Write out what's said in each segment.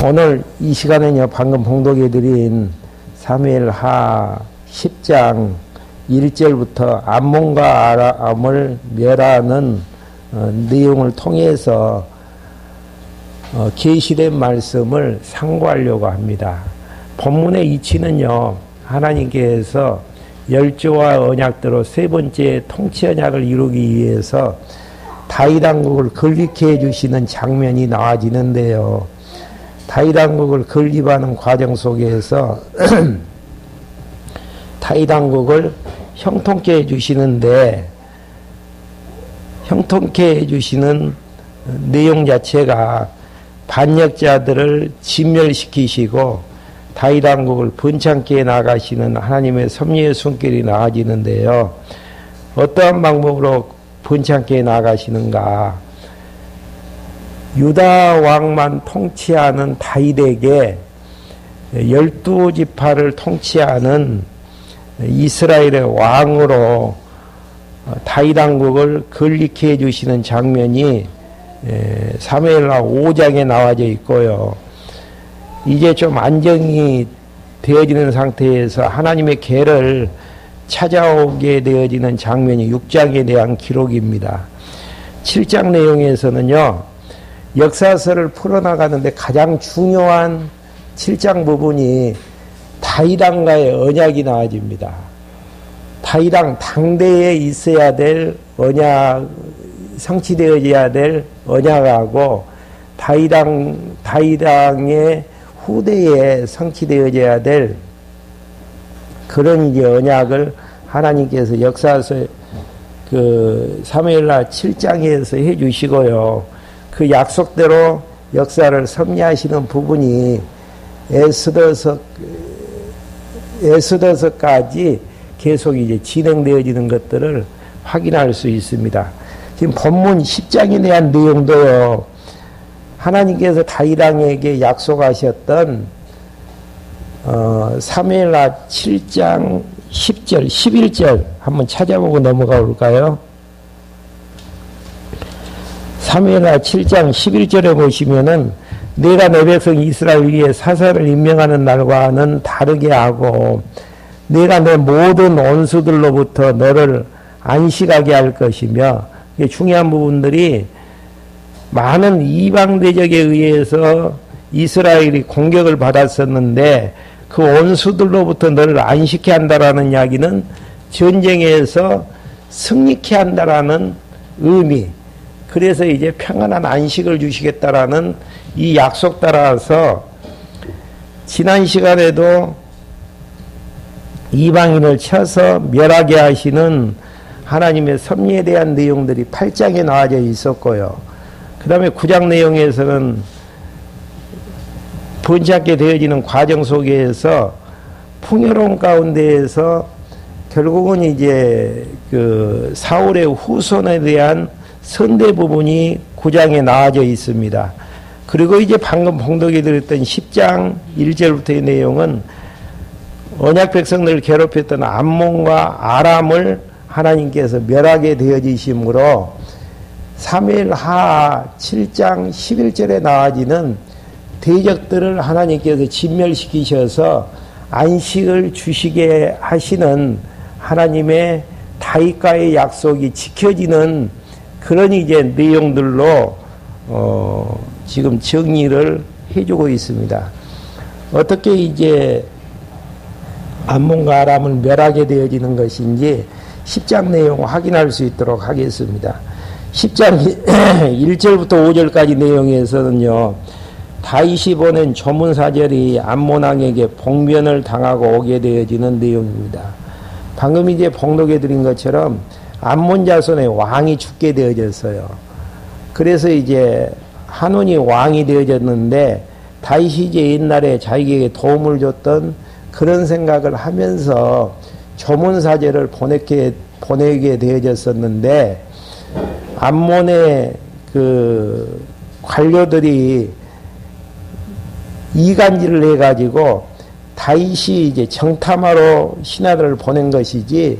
오늘 이 시간에는요, 방금 봉독해드린 사무엘하 10장 1절부터 암몬과 아람을 멸하는 내용을 통해서 계시된 말씀을 상고하려고 합니다. 본문의 이치는요, 하나님께서 열조와 언약대로 세 번째 통치 언약을 이루기 위해서 다윗 왕국을 건립케 해주시는 장면이 나와지는데요. 다윗 왕국을 건립하는 과정 속에서 다윗 왕국을 형통케 해주시는데, 형통케 해주시는 내용 자체가 반역자들을 진멸시키시고 다윗 왕국을 번창케 나가시는 하나님의 섭리의 손길이 나아지는데요. 어떠한 방법으로 번창케 나가시는가? 유다 왕만 통치하는 다윗에게 12지파를 통치하는 이스라엘의 왕으로 다윗 왕국을 건립케 해주시는 장면이 사무엘하 5장에 나와져 있고요. 이제 좀 안정이 되어지는 상태에서 하나님의 계를 찾아오게 되어지는 장면이 6장에 대한 기록입니다. 7장 내용에서는요, 역사서를 풀어나가는데 가장 중요한 7장 부분이 다윗 왕과의 언약이 나와집니다. 다윗 왕 당대에 있어야 될 언약, 성취되어져야 될 언약하고 다윗 왕의 후대에 성취되어져야 될 그런 이제 언약을 하나님께서 역사서 사무엘하 7장에서 해 주시고요. 그 약속대로 역사를 섭리하시는 부분이 에스더서까지 계속 이제 진행되어지는 것들을 확인할 수 있습니다. 지금 본문 10장에 대한 내용도요, 하나님께서 다윗 왕에게 약속하셨던 사무엘하 7장 10절, 11절 한번 찾아보고 넘어가 볼까요? 사무엘하 7장 11절에 보시면은 내가 내 백성 이스라엘 위에 사사를 임명하는 날과는 다르게 하고 내가 내 모든 원수들로부터 너를 안식하게 할 것이며, 이게 중요한 부분들이 많은 이방 대적에 의해서 이스라엘이 공격을 받았었는데 그 원수들로부터 너를 안식케 한다라는 이야기는 전쟁에서 승리케 한다라는 의미, 그래서 이제 평안한 안식을 주시겠다라는 이 약속 따라서 지난 시간에도 이방인을 쳐서 멸하게 하시는 하나님의 섭리에 대한 내용들이 8장에 나와져 있었고요. 그 다음에 9장 내용에서는 번창케 되어지는 과정 속에서 풍요로운 가운데에서 결국은 이제 사울의 후손에 대한 선대 부분이 9장에 나와져 있습니다. 그리고 이제 방금 봉독해 드렸던 10장 1절부터의 내용은 언약 백성들을 괴롭혔던 암몬과 아람을 하나님께서 멸하게 되어지심으로 사무엘하 7장 11절에 나와지는 대적들을 하나님께서 진멸시키셔서 안식을 주시게 하시는 하나님의 다윗과의 약속이 지켜지는 그런 이제 내용들로 지금 정리를 해주고 있습니다. 어떻게 이제 암몬과 아람을 멸하게 되어지는 것인지 10장 내용 확인할 수 있도록 하겠습니다. 10장 1절부터 5절까지 내용에서는요, 다윗이 보낸 조문사절이 암몬 왕에게 봉변을 당하고 오게 되어지는 내용입니다. 방금 이제 봉독해 드린 것처럼 암몬 자손의 왕이 죽게 되어졌어요. 그래서 이제 한온이 왕이 되어졌는데 다윗이 이제 옛날에 자기에게 도움을 줬던 그런 생각을 하면서 조문사절을 보내게 되어졌었는데 암몬의 관료들이 이간질을 해가지고 다윗이 이제 정탐하러 신하들을 보낸 것이지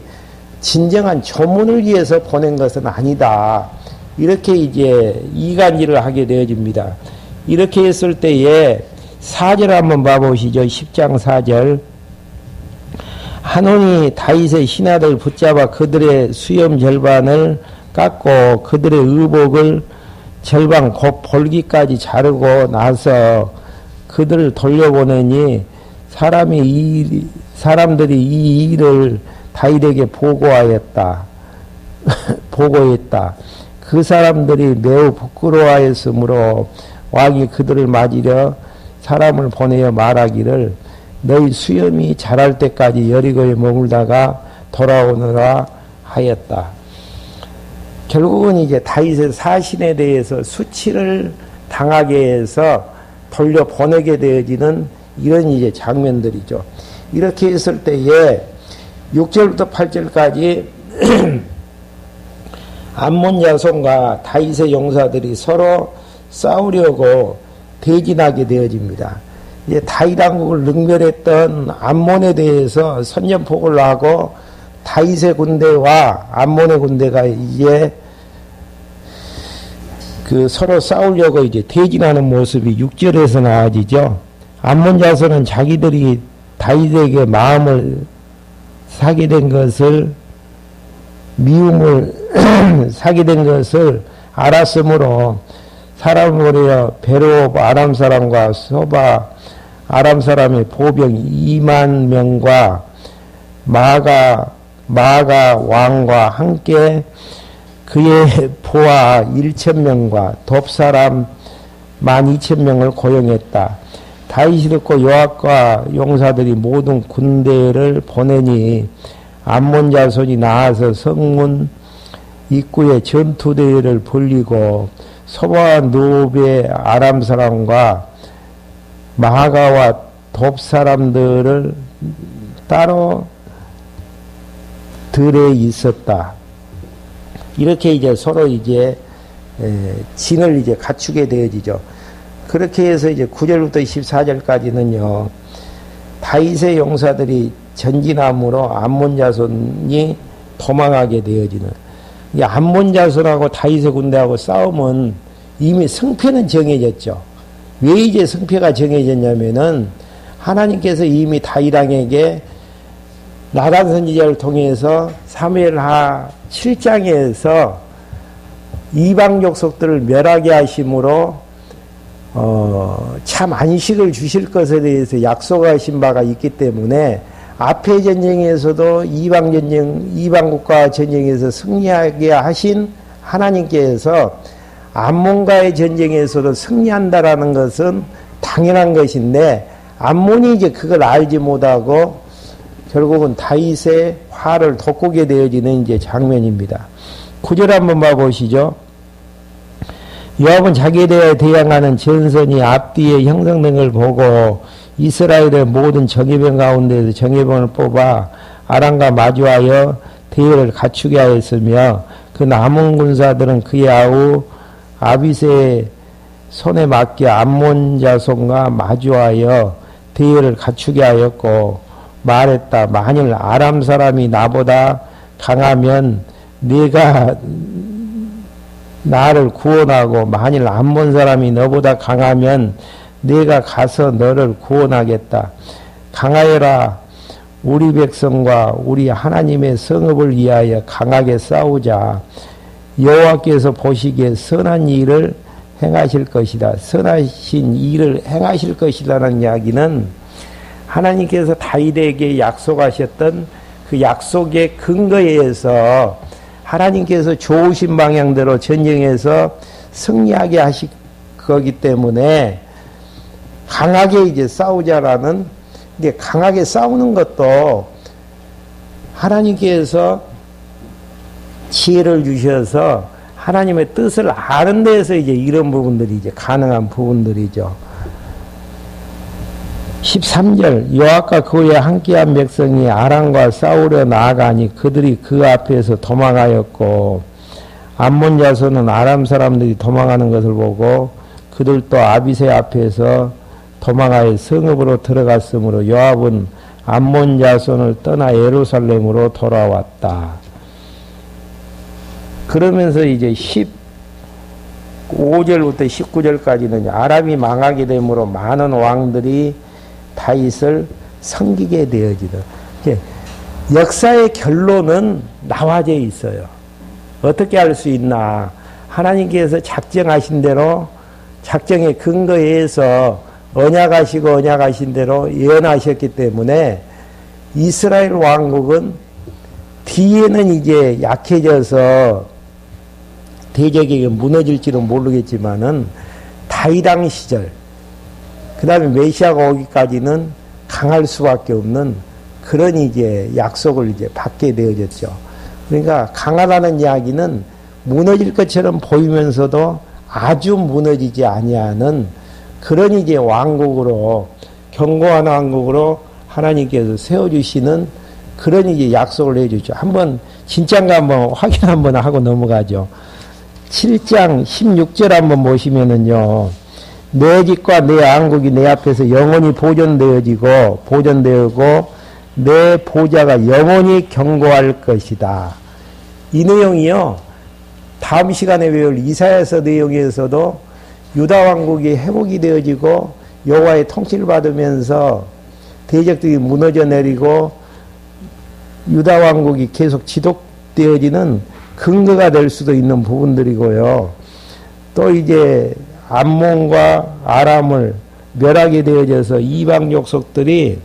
진정한 조문을 위해서 보낸 것은 아니다. 이렇게 이제 이간질을 하게 되어집니다. 이렇게 했을 때에 4절 한번 봐보시죠. 10장 4절. 한온이 다윗의 신하들 붙잡아 그들의 수염 절반을 깎고 그들의 의복을 절반 곧 볼기까지 자르고 나서 그들을 돌려보내니 사람들이 이 일을 다윗에게 보고했다. 그 사람들이 매우 부끄러워하였으므로 왕이 그들을 맞으려 사람을 보내어 말하기를 너희 수염이 자랄 때까지 여리고에 머물다가 돌아오느라 하였다. 결국은 이제 다윗의 사신에 대해서 수치를 당하게 해서 돌려보내게 되어지는 이런 이제 장면들이죠. 이렇게 했을 때에 6절부터 8절까지 암몬 자손과 다윗의 용사들이 서로 싸우려고 대진하게 되어집니다. 이제 다윗 왕국을 능멸했던 암몬에 대해서 선전포고를 하고 다윗의 군대와 암몬의 군대가 이제 그 서로 싸우려고 이제 대진하는 모습이 6절에서 나와지죠. 암몬 자손은 자기들이 다윗에게 마음을 사게 된 것을 미움을 사게 된 것을 알았으므로 사람을 보내어 베로업 아람 사람과 소바 아람 사람의 보병 2만 명과 마가 왕과 함께 그의 보아 1,000명과 돕사람 12,000명을 고용했다. 다윗이 듣고 요압과 용사들이 모든 군대를 보내니 암몬 자손이 나와서 성문 입구에 전투대회를 벌리고 소바와 노베 아람 사람과 마가와 돕 사람들을 따로 들에 있었다. 이렇게 이제 서로 이제 진을 이제 갖추게 되어지죠. 그렇게 해서 이제 9절부터 14절까지는요, 다윗의 용사들이 전진함으로 암몬 자손이 도망하게 되어지는, 이 암몬 자손하고 다윗의 군대하고 싸우면 이미 승패는 정해졌죠. 왜 이제 승패가 정해졌냐면은 하나님께서 이미 다윗 왕에게 나단 선지자를 통해서 사무엘하 7장에서 이방 족속들을 멸하게 하심으로 참 안식을 주실 것에 대해서 약속하신 바가 있기 때문에 앞의 전쟁에서도 이방 국가 전쟁에서 승리하게 하신 하나님께서 암몬과의 전쟁에서도 승리한다라는 것은 당연한 것인데 암몬이 이제 그걸 알지 못하고 결국은 다윗의 화를 돋구게 되어지는 이제 장면입니다. 9절 한번 봐보시죠. 요압은 자기에 대해 대항하는 전선이 앞뒤에 형성된 걸 보고 이스라엘의 모든 정예병 가운데서 정예병을 뽑아 아람과 마주하여 대회를 갖추게 하였으며 그 남은 군사들은 그의 아우 아비새의 손에 맡겨 암몬 자손과 마주하여 대회를 갖추게 하였고 말했다. 만일 아람 사람이 나보다 강하면 네가 나를 구원하고 만일 암몬 사람이 너보다 강하면 네가 가서 너를 구원하겠다. 강하여라. 우리 백성과 우리 하나님의 성읍을 위하여 강하게 싸우자. 여호와께서 보시기에 선한 일을 행하실 것이다. 선하신 일을 행하실 것이라는 이야기는 하나님께서 다윗에게 약속하셨던 그 약속의 근거에 의해서 하나님께서 좋으신 방향대로 전쟁에서 승리하게 하실 거기 때문에 강하게 이제 싸우자라는, 근데 강하게 싸우는 것도 하나님께서 지혜를 주셔서 하나님의 뜻을 아는 데에서 이제 이런 부분들이 이제 가능한 부분들이죠. 13절 요압과 그와 함께한 백성이 아람과 싸우려 나아가니 그들이 그 앞에서 도망하였고 암몬 자손은 아람 사람들이 도망하는 것을 보고 그들도 아비새 앞에서 도망하여 성읍으로 들어갔으므로 요압은 암몬 자손을 떠나 예루살렘으로 돌아왔다. 그러면서 이제 5절부터 19절까지는 아람이 망하게 되므로 많은 왕들이 다윗을 섬기게 되어지다. 역사의 결론은 나와져 있어요. 어떻게 할 수 있나? 하나님께서 작정하신 대로 작정의 근거에 의해서 언약하신 대로 예언하셨기 때문에 이스라엘 왕국은 뒤에는 이제 약해져서 대적에게 무너질지는 모르겠지만은 다윗왕 시절, 그 다음에 메시아가 오기까지는 강할 수밖에 없는 그런 이제 약속을 이제 받게 되어졌죠. 그러니까 강하다는 이야기는 무너질 것처럼 보이면서도 아주 무너지지 아니하는 그런 이제 왕국으로, 견고한 왕국으로 하나님께서 세워주시는 그런 이제 약속을 해주죠. 한번 진짜인가 한번 확인 한번 하고 넘어가죠. 7장 16절 한번 보시면은요, 내 집과 내 왕국이 내 앞에서 영원히 보존되어지고 내 보좌가 영원히 견고할 것이다. 이 내용이요, 다음 시간에 배울 이사야서 내용에서도 유다 왕국이 회복이 되어지고 여호와의 통치를 받으면서 대적들이 무너져 내리고 유다 왕국이 계속 지속되어지는 근거가 될 수도 있는 부분들이고요. 또 이제 암몬과 아람을 멸하게 되어져서 이방 족속들이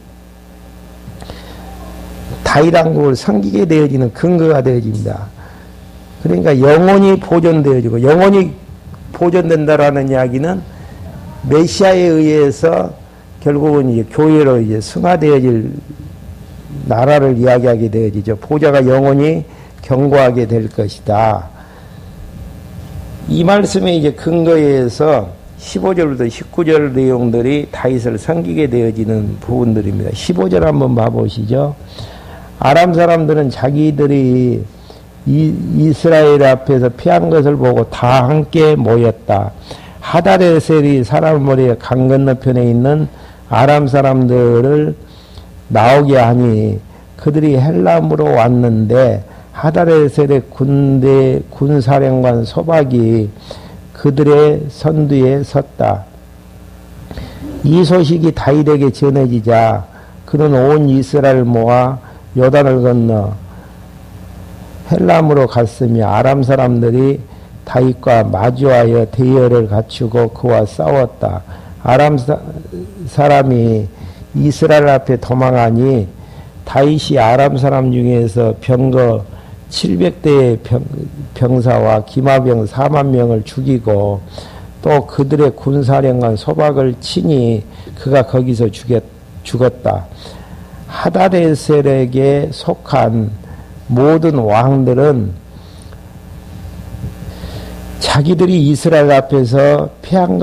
다윗 왕국을 섬기게 되어지는 근거가 되어집니다. 그러니까 영원히 보존되어지고, 영원히 보존된다라는 이야기는 메시아에 의해서 결국은 이제 교회로 이제 승화되어질 나라를 이야기하게 되어지죠. 보좌가 영원히 견고하게 될 것이다. 이 말씀의 이제 근거에 의해서 15절부터 19절 내용들이 다윗을 섬기게 되어지는 부분들입니다. 15절 한번 봐보시죠. 아람 사람들은 자기들이 이스라엘 앞에서 피한 것을 보고 다 함께 모였다. 하다레셀이 사람 머리에 강 건너편에 있는 아람 사람들을 나오게 하니 그들이 헬람으로 왔는데 하다레셀의 군사령관 소박이 그들의 선두에 섰다. 이 소식이 다윗에게 전해지자 그는 온 이스라엘 모아 요단을 건너 헬람으로 갔으며 아람 사람들이 다윗과 마주하여 대열을 갖추고 그와 싸웠다. 아람 사람이 이스라엘 앞에 도망하니 다윗이 아람 사람 중에서 병거 700대의 병사와 기마병 4만 명을 죽이고 또 그들의 군사령관 소박을 치니 그가 거기서 죽었다. 하다레셀에게 속한 모든 왕들은 자기들이 이스라엘 앞에서 피한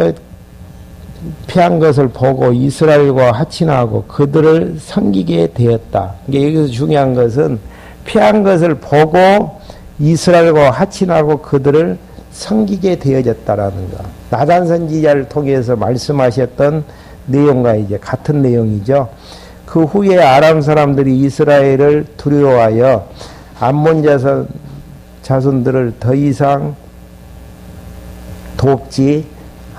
것을 보고 이스라엘과 하친하고 그들을 섬기게 되었다. 여기서 중요한 것은 피한 것을 보고 이스라엘과 하친하고 그들을 섬기게 되어졌다라는 것. 나단 선지자를 통해서 말씀하셨던 내용과 이제 같은 내용이죠. 그 후에 아람 사람들이 이스라엘을 두려워하여 암몬 자손들을 더 이상 돕지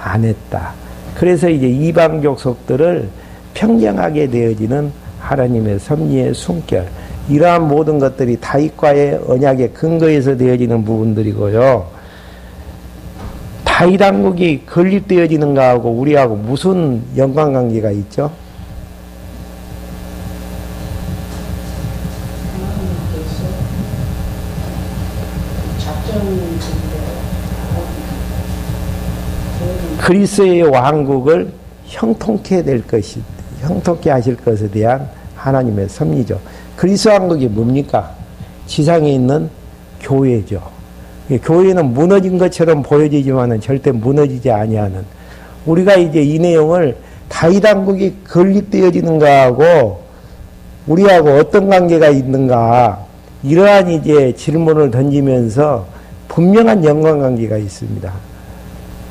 않았다. 그래서 이제 이방 족속들을 평정하게 되어지는 하나님의 섭리의 숨결, 이러한 모든 것들이 다윗과의 언약의 근거에서 되어지는 부분들이고요. 다윗 왕국이 건립되어지는 거하고 우리하고 무슨 연관관계가 있죠? 그리스도의 왕국을 형통케 하실 것에 대한 하나님의 섭리죠. 그리스도 왕국이 뭡니까? 지상에 있는 교회죠. 교회는 무너진 것처럼 보여지지만은 절대 무너지지 아니하는, 우리가 이제 이 내용을 다윗 왕국이 건립되어지는 거하고 우리하고 어떤 관계가 있는가, 이러한 이제 질문을 던지면서 분명한 연관관계가 있습니다.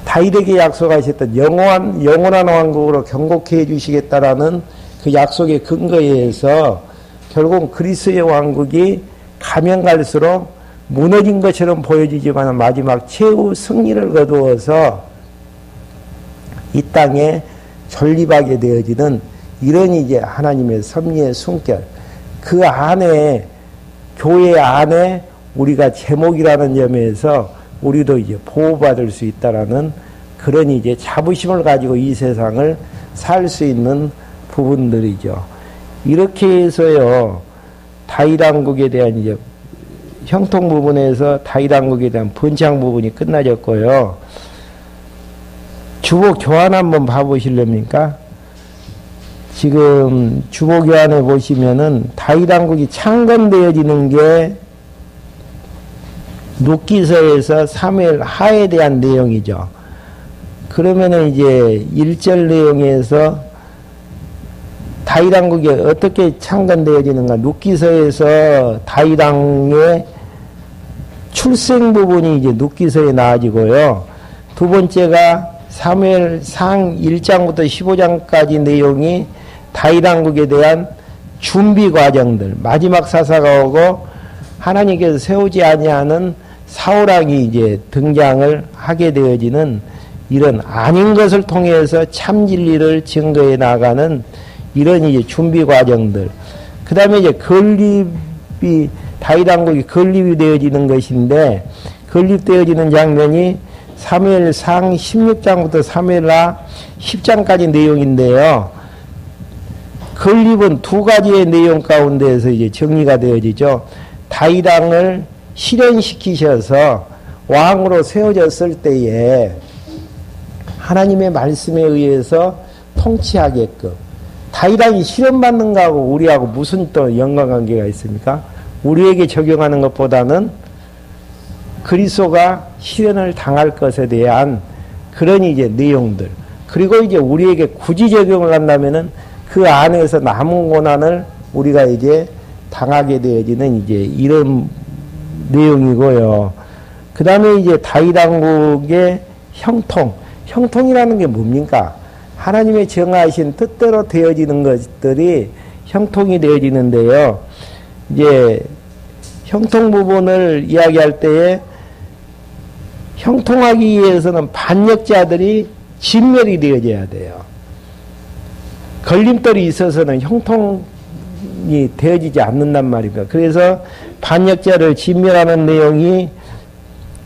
다윗에게 약속하셨던 영원한 왕국으로 경고케 해주시겠다라는 그 약속의 근거에 의해서 결국 그리스도의 왕국이 가면 갈수록 무너진 것처럼 보여지지만 마지막 최후 승리를 거두어서 이 땅에 존립하게 되어지는 이런 이제 하나님의 섭리의 숨결, 그 안에 교회 안에 우리가 제목이라는 점에서 우리도 이제 보호받을 수 있다라는 그런 이제 자부심을 가지고 이 세상을 살 수 있는 부분들이죠. 이렇게 해서요, 다일왕국에 대한 이제 형통 부분에서 다일왕국에 대한 번창 부분이 끝나졌고요. 주보 교환 한번 봐보실랍니까? 지금 주보 교환에 보시면은 다일왕국이 창건되어지는 게 룻기서에서 사무엘 하에 대한 내용이죠. 그러면은 이제 1절 내용에서 다일왕국이 어떻게 창건되어지는가? 룻기서에서 다일왕의 출생 부분이 이제 룻기서에 나와지고요. 두 번째가 사무엘상 1장부터 15장까지 내용이 다일왕국에 대한 준비 과정들, 마지막 사사가 오고 하나님께서 세우지 아니하는 사울왕이 이제 등장을 하게 되어지는 이런 아닌 것을 통해서 참 진리를 증거해 나가는 이런 이제 준비 과정들. 그 다음에 이제 건립이, 다일왕국이 건립이 되어지는 것인데, 건립되어지는 장면이 사무엘상 16장부터 사무엘하 10장까지 내용인데요. 건립은 두 가지의 내용 가운데에서 이제 정리가 되어지죠. 다일왕을 실현시키셔서 왕으로 세워졌을 때에 하나님의 말씀에 의해서 통치하게끔, 다일왕이 실현받는 거하고 우리하고 무슨 또 연관관계가 있습니까? 우리에게 적용하는 것보다는 그리스도가 실현을 당할 것에 대한 그런 이제 내용들, 그리고 이제 우리에게 굳이 적용을 한다면은 그 안에서 남은 고난을 우리가 이제 당하게 되어지는 이제 이런 내용이고요. 그 다음에 이제 다일왕국의 형통이라는 게 뭡니까? 하나님의 정하신 뜻대로 되어지는 것들이 형통이 되어지는데요. 이제 형통 부분을 이야기할 때에 형통하기 위해서는 반역자들이 진멸이 되어져야 돼요. 걸림돌이 있어서는 형통이 되어지지 않는단 말입니다. 그래서 반역자를 진멸하는 내용이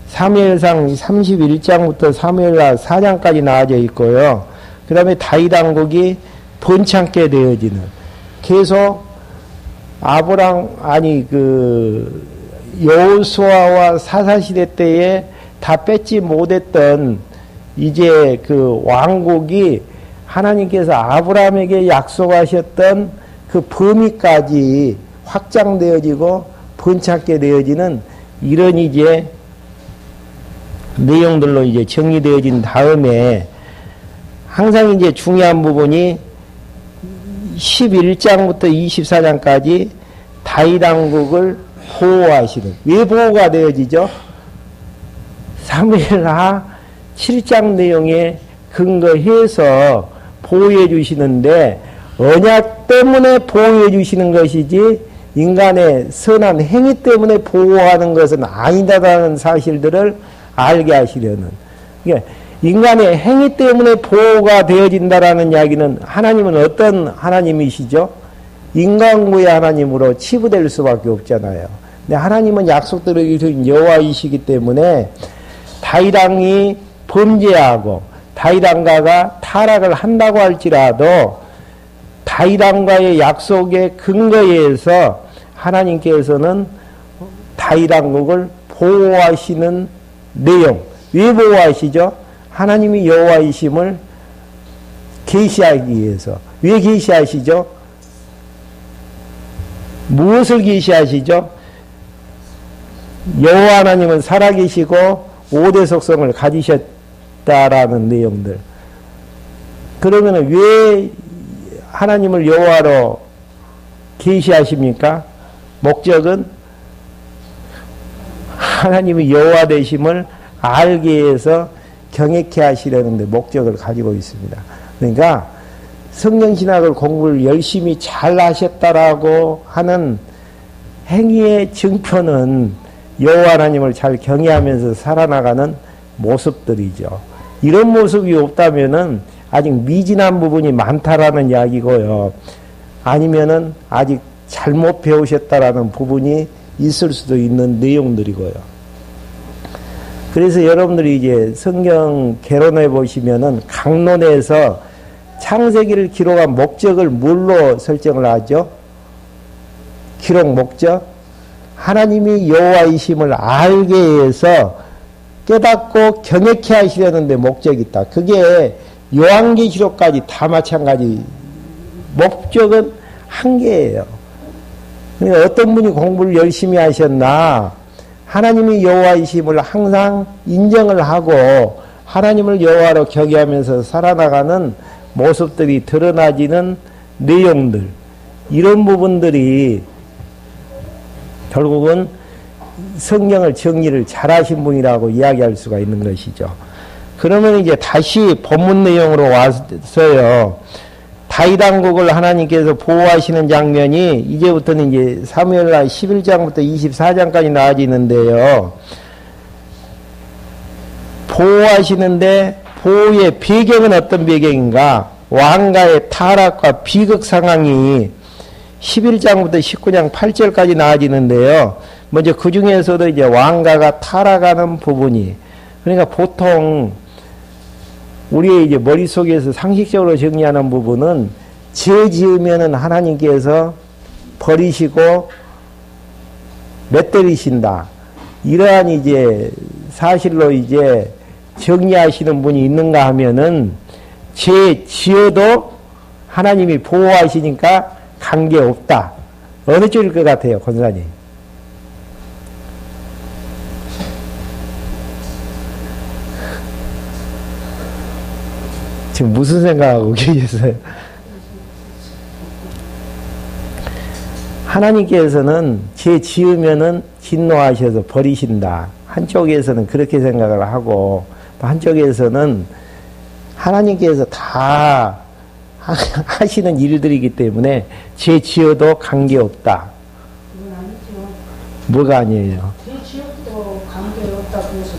사무엘상 31장부터 사무엘하 4장까지 나와져 있고요. 그 다음에 다일왕국이 번창게 되어지는, 계속 여호수아와 사사시대 때에 다 뺏지 못했던 이제 그 왕국이 하나님께서 아브라함에게 약속하셨던 그 범위까지 확장되어지고 번창게 되어지는 이런 이제 내용들로 이제 정리되어진 다음에 항상 이제 중요한 부분이 11장부터 24장까지 다일왕국을 보호하시는, 왜 보호가 되어지죠? 사무엘하 7장 내용에 근거해서 보호해 주시는데, 언약 때문에 보호해 주시는 것이지 인간의 선한 행위 때문에 보호하는 것은 아니다라는 사실들을 알게 하시려는, 그러니까 인간의 행위 때문에 보호가 되어진다라는 이야기는, 하나님은 어떤 하나님이시죠? 인간구의 하나님으로 치부될 수밖에 없잖아요. 근데 하나님은 약속대로 이루신 여호와이시기 때문에 다일왕이 범죄하고 다일왕가가 타락을 한다고 할지라도 다일왕과의 약속의 근거에서 하나님께서는 다일왕국을 보호하시는 내용, 왜 보호하시죠? 하나님이 여호와이심을 계시하기 위해서. 왜 계시하시죠? 무엇을 계시하시죠? 여호와 하나님은 살아계시고 5대 속성을 가지셨다라는 내용들. 그러면 왜 하나님을 여호와로 계시하십니까? 목적은 하나님의 여호와 되심을 알게 해서 경외케 하시려는데 목적을 가지고 있습니다. 그러니까 성경신학을 공부를 열심히 잘 하셨다라고 하는 행위의 증표는 여호와 하나님을 잘 경외하면서 살아나가는 모습들이죠. 이런 모습이 없다면은 아직 미진한 부분이 많다라는 이야기고요. 아니면은 아직 잘못 배우셨다라는 부분이 있을 수도 있는 내용들이고요. 그래서 여러분들이 이제 성경 개론해 보시면은 강론에서 창세기를 기록한 목적을 뭘로 설정을 하죠? 기록 목적? 하나님이 여호와이심을 알게 해서 깨닫고 경외케 하시려는데 목적이 있다. 그게 요한계시록까지 다 마찬가지. 목적은 한 개예요. 그러니까 어떤 분이 공부를 열심히 하셨나? 하나님이 여호와이심을 항상 인정을 하고 하나님을 여호와로 경외하면서 살아나가는 모습들이 드러나지는 내용들, 이런 부분들이 결국은 성경을 정리를 잘하신 분이라고 이야기할 수가 있는 것이죠. 그러면 이제 다시 본문 내용으로 와서요. 다윗 왕국을 하나님께서 보호하시는 장면이 이제부터는 이제 사무엘하 11장부터 24장까지 나아지는데요. 보호하시는데 보호의 배경은 어떤 배경인가? 왕가의 타락과 비극 상황이 11장부터 19장 8절까지 나아지는데요. 먼저 그 중에서도 이제 왕가가 타락하는 부분이, 그러니까 보통 우리의 이제 머릿속에서 상식적으로 정리하는 부분은 죄 지으면은 하나님께서 버리시고 맷때리신다. 이러한 이제 사실로 이제 정리하시는 분이 있는가 하면은 죄 지어도 하나님이 보호하시니까 관계없다. 어느 쪽일 것 같아요, 권사님? 지금 무슨 생각하고 계셨어요? 하나님께서는 죄 지으면은 진노하셔서 버리신다. 한쪽에서는 그렇게 생각을 하고, 한쪽에서는 하나님께서 다 하시는 일들이기 때문에 죄 지어도 관계없다. 그건 아니죠. 뭐가 아니에요? 죄 지어도 관계없다고 해서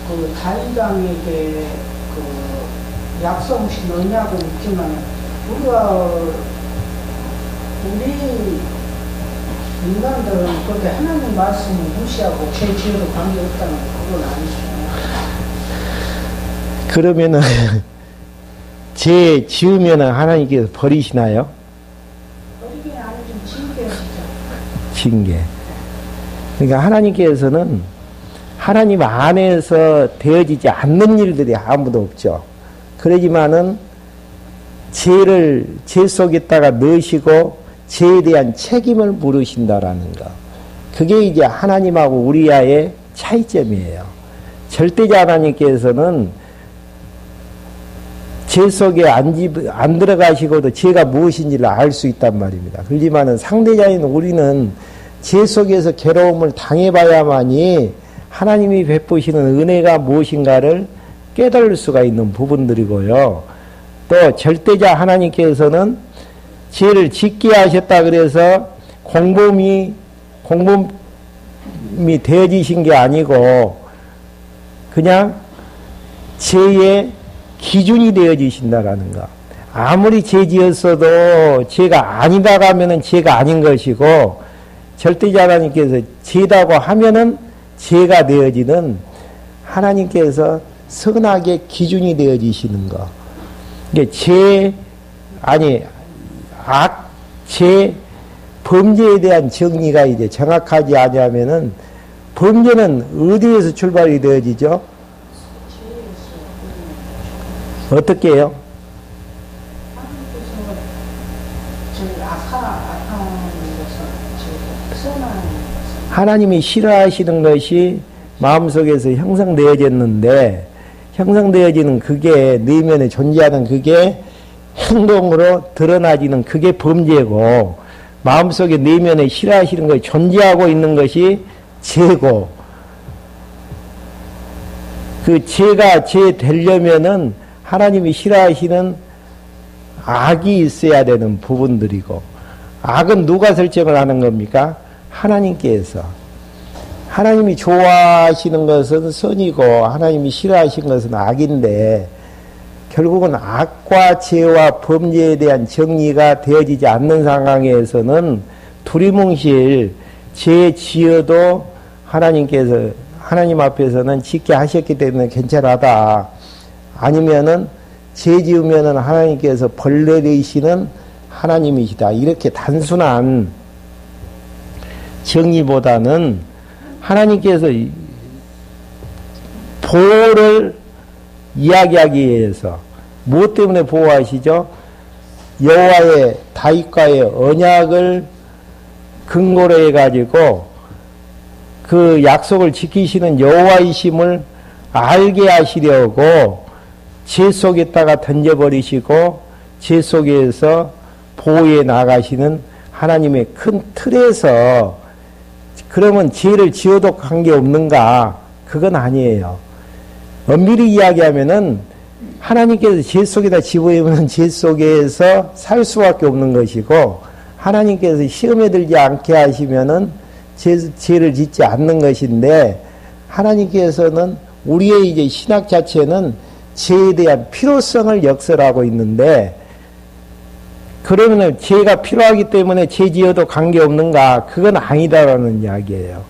그 다윗왕에게 그 약속신 언약은 있지만 우리 인간들은 그렇게 하나님 말씀을 무시하고 죄 지어도 관계없다는 그건 아니죠. 그러면은 죄 지으면은 하나님께서 버리시나요? 버리긴 아니지만 징계하시죠. 징계. 그러니까 하나님께서는 하나님 안에서 되어지지 않는 일들이 아무도 없죠. 그러지만은 죄 속에다가 넣으시고 죄에 대한 책임을 물으신다라는 거. 그게 이제 하나님하고 우리와의 차이점이에요. 절대자 하나님께서는 죄 속에 안 들어가시고도 죄가 무엇인지를 알 수 있단 말입니다. 그렇지만은 상대자인 우리는 죄 속에서 괴로움을 당해봐야만이 하나님이 베푸시는 은혜가 무엇인가를 깨달을 수가 있는 부분들이고요. 또 절대자 하나님께서는 죄를 짓게 하셨다 그래서 공범이 되어지신 게 아니고 그냥 죄의 기준이 되어지신다라는 거. 아무리 죄 지었어도 죄가 아니다 하면은 죄가 아닌 것이고 절대자 하나님께서 죄다고 하면은 죄가 되어지는 하나님께서 선악의 기준이 되어지시는 거. 이게 죄, 범죄에 대한 정리가 이제 정확하지 않으면은 범죄는 어디에서 출발이 되어지죠? 어떻게 해요? 하나님이 싫어하시는 것이 마음속에서 형성되어졌는데 형성되어지는 그게 내면에 존재하는 그게 행동으로 드러나지는 그게 범죄고 마음속에 내면에 싫어하시는 것이 존재하고 있는 것이 죄고 그 죄가 죄 되려면은 하나님이 싫어하시는 악이 있어야 되는 부분들이고 악은 누가 설정을 하는 겁니까? 하나님께서. 하나님이 좋아하시는 것은 선이고 하나님이 싫어하시는 것은 악인데 결국은 악과 죄와 범죄에 대한 정리가 되어지지 않는 상황에서는 두리뭉실 죄 지어도 하나님 앞에서는 짓게 하셨기 때문에 괜찮하다. 아니면은 죄 지으면은 하나님께서 벌 내리시는 하나님이시다. 이렇게 단순한 정의보다는 하나님께서 보호를 이야기하기 위해서 무엇 때문에 보호하시죠? 여호와의 다윗과의 언약을 근거로 해가지고 그 약속을 지키시는 여호와이심을 알게 하시려고 죄 속에다가 던져버리시고 죄 속에서 보호해 나가시는 하나님의 큰 틀에서 그러면 죄를 지어도 관계없는가? 그건 아니에요. 엄밀히 이야기하면은 하나님께서 죄 속에다 집어넣으면 죄 속에서 살 수밖에 없는 것이고 하나님께서 시험에 들지 않게 하시면은 죄를 짓지 않는 것인데 하나님께서는 우리의 이제 신학 자체는 죄에 대한 필요성을 역설하고 있는데 그러면은 죄가 필요하기 때문에 죄 지어도 관계없는가? 그건 아니다라는 이야기예요.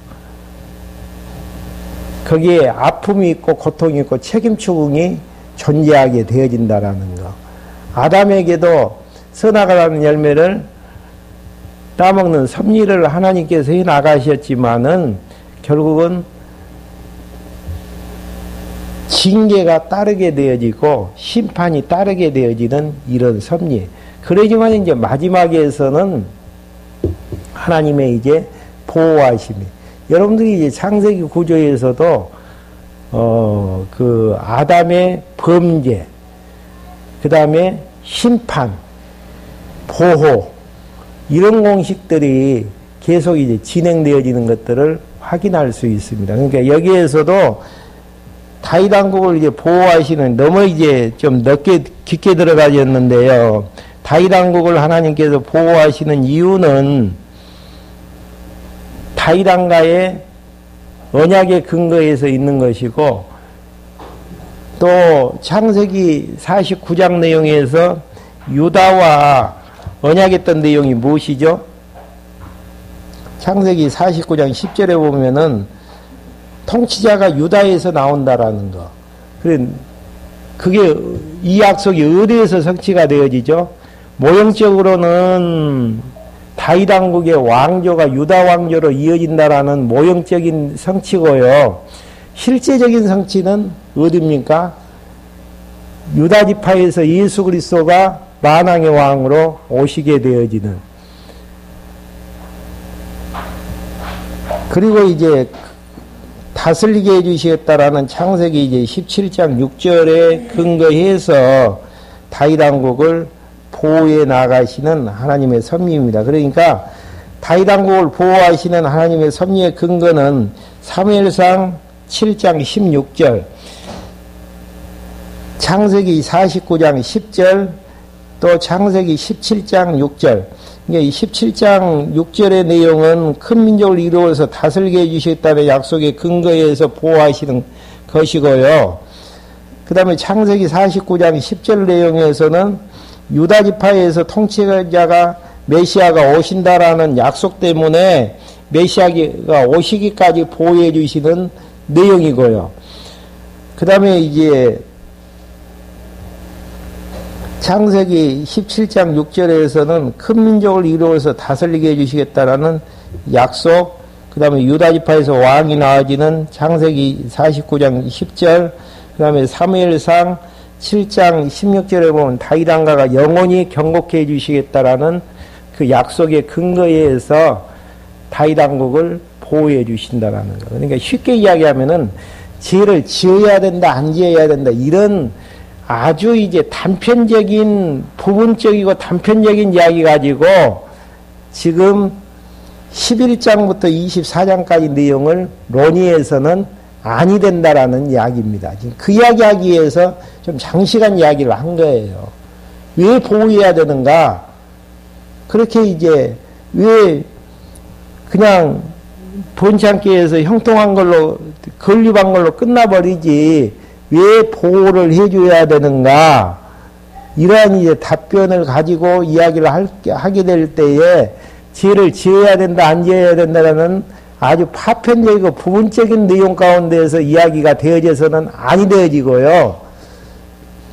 거기에 아픔이 있고 고통이 있고 책임 추궁이 존재하게 되어진다라는 거. 아담에게도 선악과라는 열매를 따먹는 섭리를 하나님께서 해 나가셨지만은 결국은 징계가 따르게 되어지고 심판이 따르게 되어지는 이런 섭리. 그러지만 이제 마지막에서는 하나님의 이제 보호하심이. 여러분들이 이제 창세기 구조에서도 그 아담의 범죄, 그 다음에 심판, 보호 이런 공식들이 계속 이제 진행되어지는 것들을 확인할 수 있습니다. 그러니까 여기에서도 다윗 왕국을 이제 보호하시는 너무 이제 좀 넓게 깊게 들어가졌는데요. 다윗 왕국을 하나님께서 보호하시는 이유는 다윗 왕가의 언약의 근거에서 있는 것이고 또 창세기 49장 내용에서 유다와 언약했던 내용이 무엇이죠? 창세기 49장 10절에 보면은 통치자가 유다에서 나온다라는 거. 그게 이 약속이 어디에서 성취가 되어지죠? 모형적으로는 다윗 왕국의 왕조가 유다 왕조로 이어진다라는 모형적인 성취고요. 실제적인 성취는 어디입니까? 유다 지파에서 예수 그리스도가 만왕의 왕으로 오시게 되어지는. 그리고 이제 다스리게 해주시겠다라는 창세기 이제 17장 6절에 근거해서 다윗 왕국을 보호해 나가시는 하나님의 섭리입니다. 그러니까 다윗 왕국을 보호하시는 하나님의 섭리의 근거는 사무엘상 7장 16절, 창세기 49장 10절, 또 창세기 17장 6절. 이 17장 6절의 내용은 큰 민족을 이루어서 다스리게 해주시겠다는 약속의 근거에서 보호하시는 것이고요. 그 다음에 창세기 49장 10절 내용에서는 유다 지파에서 통치자가 메시아가 오신다라는 약속 때문에 메시아가 오시기까지 보호해 주시는 내용이고요. 그 다음에 이제 창세기 17장 6절에서는 큰 민족을 이루어서 다스리게 해주시겠다라는 약속, 그 다음에 유다지파에서 왕이 나와지는 창세기 49장 10절, 그 다음에 사무엘상 7장 16절에 보면 다윗 왕가가 영원히 경고케 해주시겠다라는 그 약속의 근거에 의해서 다윗 왕국을 보호해 주신다라는 거. 그러니까 쉽게 이야기하면은 죄를 지어야 된다, 안 지어야 된다, 이런 아주 이제 단편적인, 부분적이고 단편적인 이야기 가지고 지금 11장부터 24장까지 내용을 논의해서는 아니 된다라는 이야기입니다. 지금 그 이야기 하기 위해서 좀 장시간 이야기를 한 거예요. 왜 보호해야 되는가? 그렇게 이제 왜 그냥 번창기에서 형통한 걸로, 건립한 걸로 끝나버리지, 왜 보호를 해줘야 되는가? 이러한 이제 답변을 가지고 이야기를 하게 될 때에 죄를 지어야 된다, 안 지어야 된다라는 아주 파편적이고 부분적인 내용 가운데에서 이야기가 되어져서는 아니 되어지고요.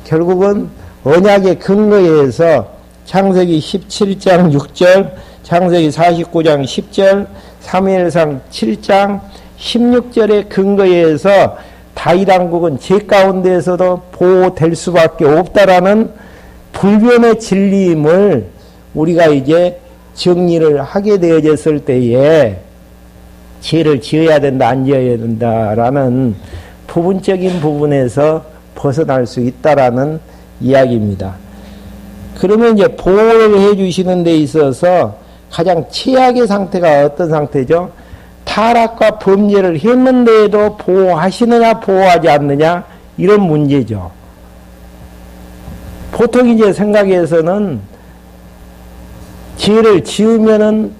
결국은 언약의 근거에서 창세기 17장 6절, 창세기 49장 10절, 사무엘상 7장 16절의 근거에서 다윗왕국은 죄 가운데에서도 보호될 수밖에 없다라는 불변의 진리임을 우리가 이제 정리를 하게 되어졌을 때에 죄를 지어야 된다, 안 지어야 된다라는 부분적인 부분에서 벗어날 수 있다라는 이야기입니다. 그러면 이제 보호를 해 주시는 데 있어서 가장 최악의 상태가 어떤 상태죠? 타락과 범죄를 했는데도 보호하시느냐, 보호하지 않느냐, 이런 문제죠. 보통 이제 생각에서는 죄를 지으면은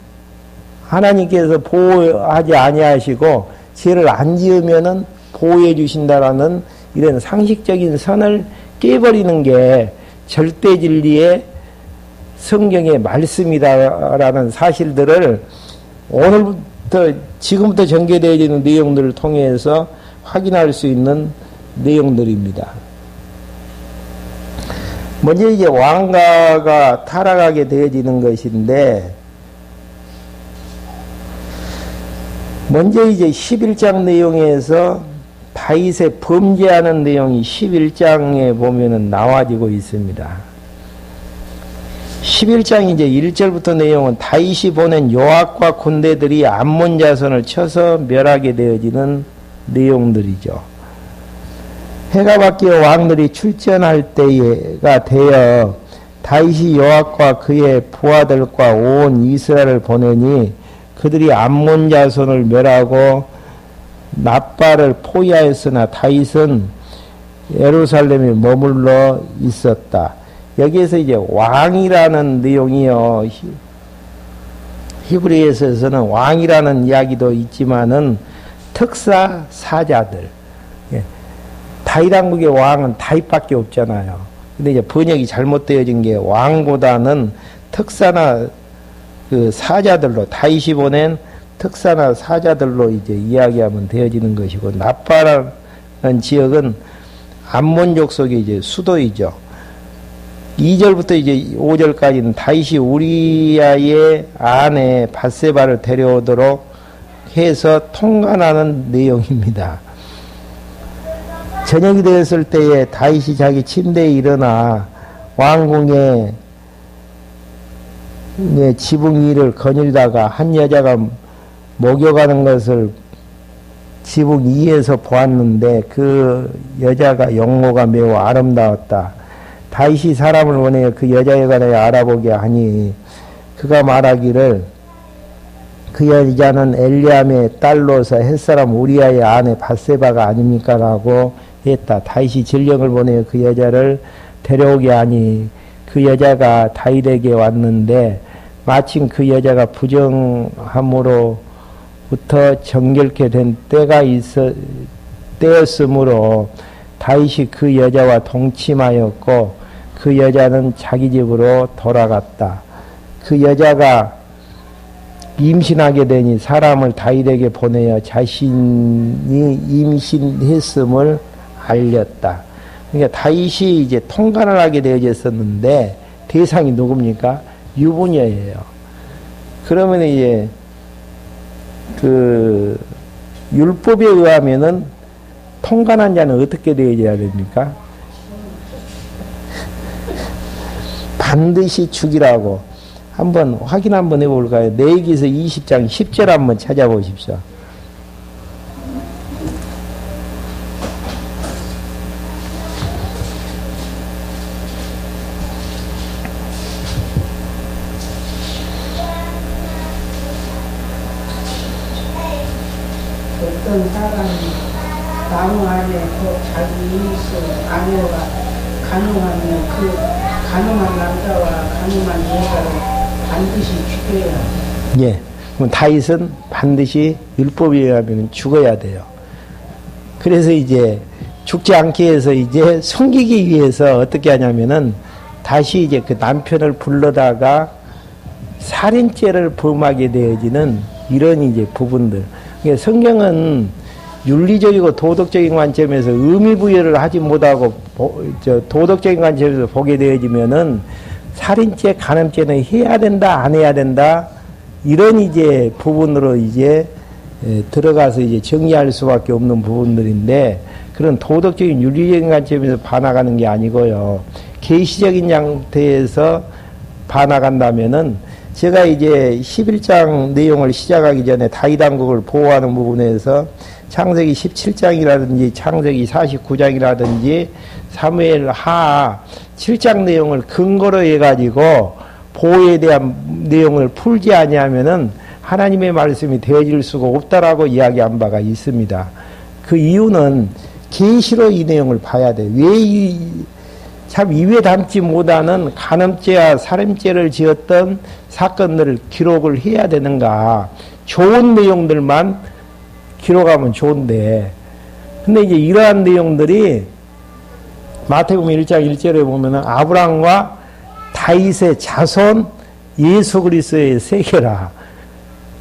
하나님께서 보호하지 아니하시고 죄를 안 지으면은 보호해 주신다라는 이런 상식적인 선을 깨버리는 게 절대 진리의 성경의 말씀이다라는 사실들을 오늘부터 지금부터 전개되어지는 내용들을 통해서 확인할 수 있는 내용들입니다. 먼저 이제 왕가가 타락하게 되어지는 것인데, 먼저 이제 11장 내용에서 다윗의 범죄하는 내용이 11장에 보면은 나와지고 있습니다. 11장 이제 1절부터 내용은 다윗이 보낸 요압과 군대들이 암몬 자손을 쳐서 멸하게 되어지는 내용들이죠. 해가 바뀌어 왕들이 출전할 때가 되어 다윗이 요압과 그의 부하들과 온 이스라엘을 보내니 그들이 암몬 자손을 멸하고 납발을 포위하였으나 다윗은 예루살렘에 머물러 있었다. 여기에서 이제 왕이라는 내용이요. 히브리에서는 왕이라는 이야기도 있지만은 특사 사자들. 다윗 왕국의 왕은 다윗밖에 없잖아요. 근데 이제 번역이 잘못되어진 게 왕보다는 특사나 그 사자들로, 다윗이 보낸 특사나 사자들로 이제 이야기하면 되어지는 것이고, 납바라는 지역은 암몬족 속의 이제 수도이죠. 2절부터 이제 5절까지는 다윗이 우리아의 아내 밧세바를 데려오도록 해서 통관하는 내용입니다. 저녁이 되었을 때에 다윗이 자기 침대에 일어나 왕궁의 지붕 위를 거닐다가 한 여자가 목욕하는 것을 지붕 위에서 보았는데 그 여자가 용모가 매우 아름다웠다. 다윗이 사람을 보내 그 여자에 관하여 알아보게 하니 그가 말하기를 그 여자는 엘리암의 딸로서 햇사람 우리아의 아내 밧세바가 아닙니까? 라고 했다. 다윗이 전령을 보내 그 여자를 데려오게 하니 그 여자가 다윗에게 왔는데 마침 그 여자가 부정함으로부터 정결케 된 때였으므로 다윗이 그 여자와 동침하였고 그 여자는 자기 집으로 돌아갔다. 그 여자가 임신하게 되니 사람을 다윗에게 보내어 자신이 임신했음을 알렸다. 그러니까 다윗이 이제 통관을 하게 되어졌었는데 대상이 누굽니까? 유부녀예요. 그러면 이제 그 율법에 의하면은 통관한 자는 어떻게 되어져야 됩니까? 반드시 죽이라고. 한번 확인 한번 해볼까요? 레위기서 20장 10절 한번 찾아보십시오. 어떤 사람이 나무 안에 자기 아내가 가능하면 그 가능한 남자와 가능한 여자를 반드시 죽여야 돼. 예. 그럼 다윗은 반드시 율법에 의하면 죽어야 돼요. 그래서 이제 죽지 않게 해서 이제 숨기기 위해서 어떻게 하냐면은 다시 이제 그 남편을 불러다가 살인죄를 범하게 되어지는 이런 이제 부분들. 그러니까 성경은 윤리적이고 도덕적인 관점에서 의미 부여를 하지 못하고 도덕적인 관점에서 보게 되어지면은 살인죄, 간음죄는 해야 된다, 안 해야 된다 이런 이제 부분으로 이제 들어가서 이제 정의할 수밖에 없는 부분들인데 그런 도덕적인 윤리적인 관점에서 봐나가는 게 아니고요. 계시적인 양태에서 봐나간다면은 제가 이제 11장 내용을 시작하기 전에 다윗 왕국을 보호하는 부분에서 창세기 17장이라든지 창세기 49장이라든지 사무엘 하 7장 내용을 근거로 해가지고 보호에 대한 내용을 풀지 아니하면은 하나님의 말씀이 되어질 수가 없다라고 이야기한 바가 있습니다. 그 이유는 계시로 이 내용을 봐야 돼. 왜 참 입에 담지 못하는 간음죄와 살인죄를 지었던 사건들을 기록을 해야 되는가. 좋은 내용들만 기록하면 좋은데 근데 이제 이러한 내용들이 마태복음 1장 1절에 보면은 아브라함과 다윗의 자손 예수 그리스도의 세계라.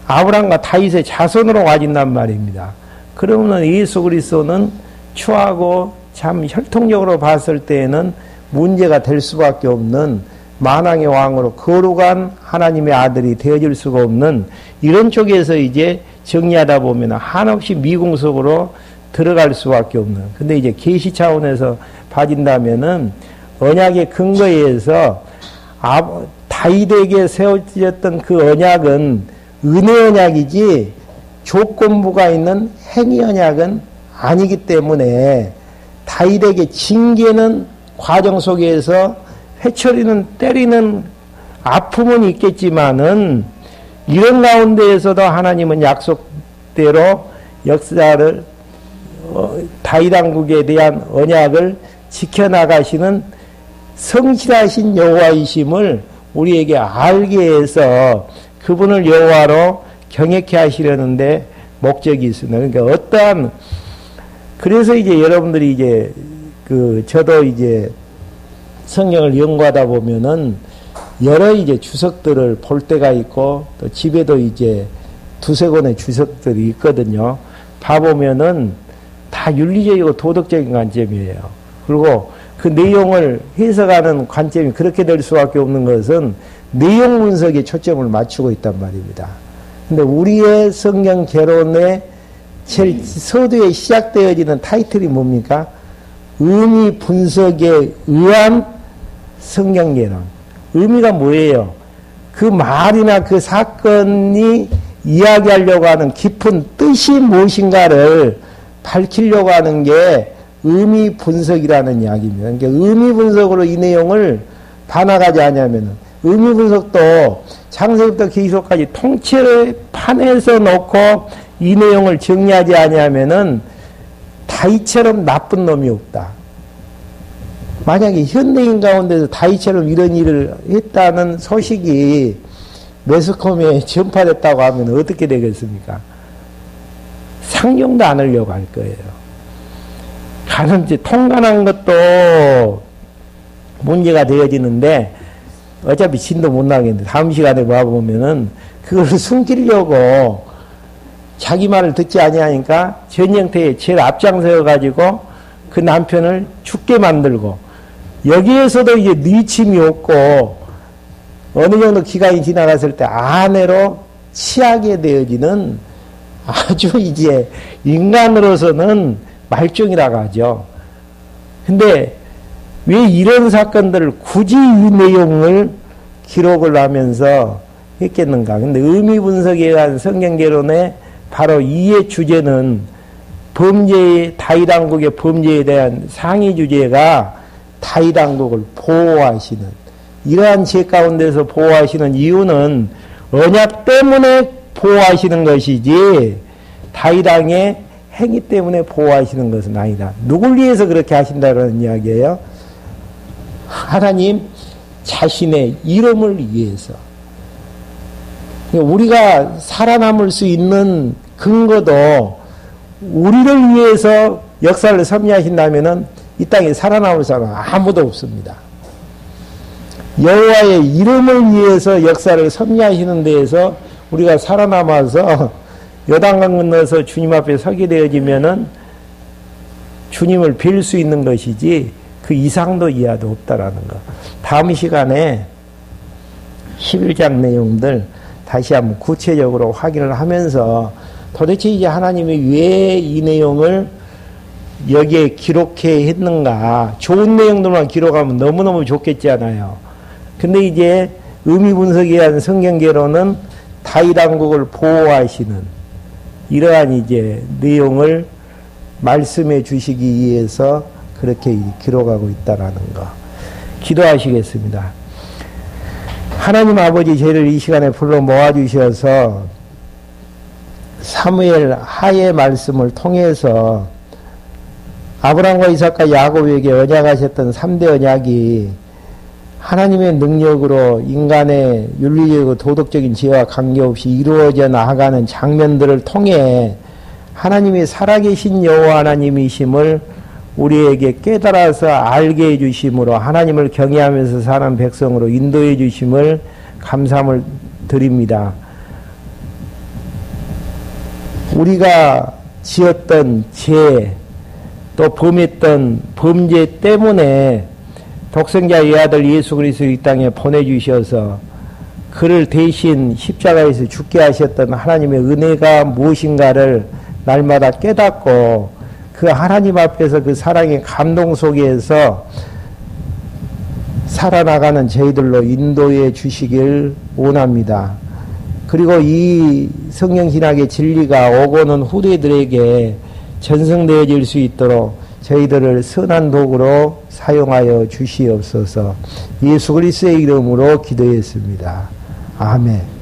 아브라함과 다윗의 자손으로 와진단 말입니다. 그러면 예수 그리스도는 추하고 참 혈통적으로 봤을 때에는 문제가 될 수밖에 없는 만왕의 왕으로 거룩한 하나님의 아들이 되어질 수가 없는 이런 쪽에서 이제 정리하다 보면 한없이 미궁속으로 들어갈 수밖에 없는. 근데 이제 계시 차원에서 봐진다면은 언약의 근거에 의해서 다윗에게 세워졌던 그 언약은 은혜 언약이지 조건부가 있는 행위 언약은 아니기 때문에 다윗에게 징계는 과정 속에서 회초리는 때리는 아픔은 있겠지만은 이런 가운데에서도 하나님은 약속대로 역사를 다윗 왕국에 대한 언약을 지켜나가시는 성실하신 여호와이심을 우리에게 알게 해서 그분을 여호와로 경외케 하시려는데 목적이 있습니다. 그러니까 어떠한 그래서 이제 여러분들이 이제 저도 이제 성경을 연구하다 보면은 여러 이제 주석들을 볼 때가 있고 또 집에도 이제 두세 권의 주석들이 있거든요. 봐보면은 다 윤리적이고 도덕적인 관점이에요. 그리고 그 내용을 해석하는 관점이 그렇게 될 수밖에 없는 것은 내용 분석에 초점을 맞추고 있단 말입니다. 근데 우리의 성경 개론의 제일 서두에 시작되어지는 타이틀이 뭡니까? 의미 분석에 의한 성경 개론. 의미가 뭐예요? 그 말이나 그 사건이 이야기하려고 하는 깊은 뜻이 무엇인가를 밝히려고 하는 게 의미 분석이라는 이야기입니다. 그러니까 의미 분석으로 이 내용을 봐나가지 않으면 의미 분석도 창세부터 계시록까지 통째로 판에서 놓고 이 내용을 정리하지 않으면은 다윗처럼 나쁜 놈이 없다. 만약에 현대인 가운데서 다윗처럼 이런 일을 했다는 소식이 매스컴에 전파됐다고 하면 어떻게 되겠습니까? 상종도 안 하려고 할 거예요. 가는지 통관한 것도 문제가 되어지는데 어차피 진도 못 나겠는데 다음 시간에 와보면은 그걸 숨기려고 자기 말을 듣지 아니하니까 전쟁터에 제일 앞장서여 가지고 그 남편을 죽게 만들고 여기에서도 이제 뉘침이 없고 어느 정도 기간이 지나갔을 때 아내로 취하게 되어지는 아주 이제 인간으로서는 말종이라고 하죠. 근데 왜 이런 사건들을 굳이 이 내용을 기록을 하면서 했겠는가? 근데 의미 분석에 의한 성경개론의 바로 이의 주제는 다윗 왕국의 범죄에 대한 상위 주제가 다윗 왕국을 보호하시는 이러한 죄 가운데서 보호하시는 이유는 언약 때문에 보호하시는 것이지 다윗 왕의 행위 때문에 보호하시는 것은 아니다. 누굴 위해서 그렇게 하신다는 이야기예요? 하나님 자신의 이름을 위해서 우리가 살아남을 수 있는 근거도 우리를 위해서 역사를 섭리하신다면은 이 땅에 살아남을 사람은 아무도 없습니다. 여호와의 이름을 위해서 역사를 섭리하시는 데에서 우리가 살아남아서 요단강 건너서 주님 앞에 서게 되어지면은 주님을 빌 수 있는 것이지 그 이상도 이하도 없다라는 거. 다음 시간에 11장 내용들 다시 한번 구체적으로 확인을 하면서 도대체 이제 하나님이 왜 이 내용을 여기에 기록해 했는가. 좋은 내용들만 기록하면 너무너무 좋겠잖아요. 근데 이제 의미 분석에 의한 성경계로는 다윗 왕국을 보호하시는 이러한 이제 내용을 말씀해 주시기 위해서 그렇게 기록하고 있다라는 거. 기도하시겠습니다. 하나님 아버지, 저희를 이 시간에 불러 모아주셔서 사무엘 하의 말씀을 통해서 아브라함과 이삭과 야곱에게 언약하셨던 3대 언약이 하나님의 능력으로 인간의 윤리적이고 도덕적인 지혜와 관계없이 이루어져 나아가는 장면들을 통해 하나님이 살아계신 여호와 하나님이심을 우리에게 깨달아서 알게 해주심으로 하나님을 경외하면서 사는 백성으로 인도해 주심을 감사함을 드립니다. 우리가 지었던 죄, 또 범했던 범죄 때문에 독생자 외아들 예수 그리스도 이 땅에 보내주셔서 그를 대신 십자가에서 죽게 하셨던 하나님의 은혜가 무엇인가를 날마다 깨닫고 그 하나님 앞에서 그 사랑의 감동 속에서 살아나가는 저희들로 인도해 주시길 원합니다. 그리고 이 성령신학의 진리가 오고는 후대들에게 전승되어질 수 있도록 저희들을 선한 도구로 사용하여 주시옵소서. 예수 그리스도의 이름으로 기도했습니다. 아멘.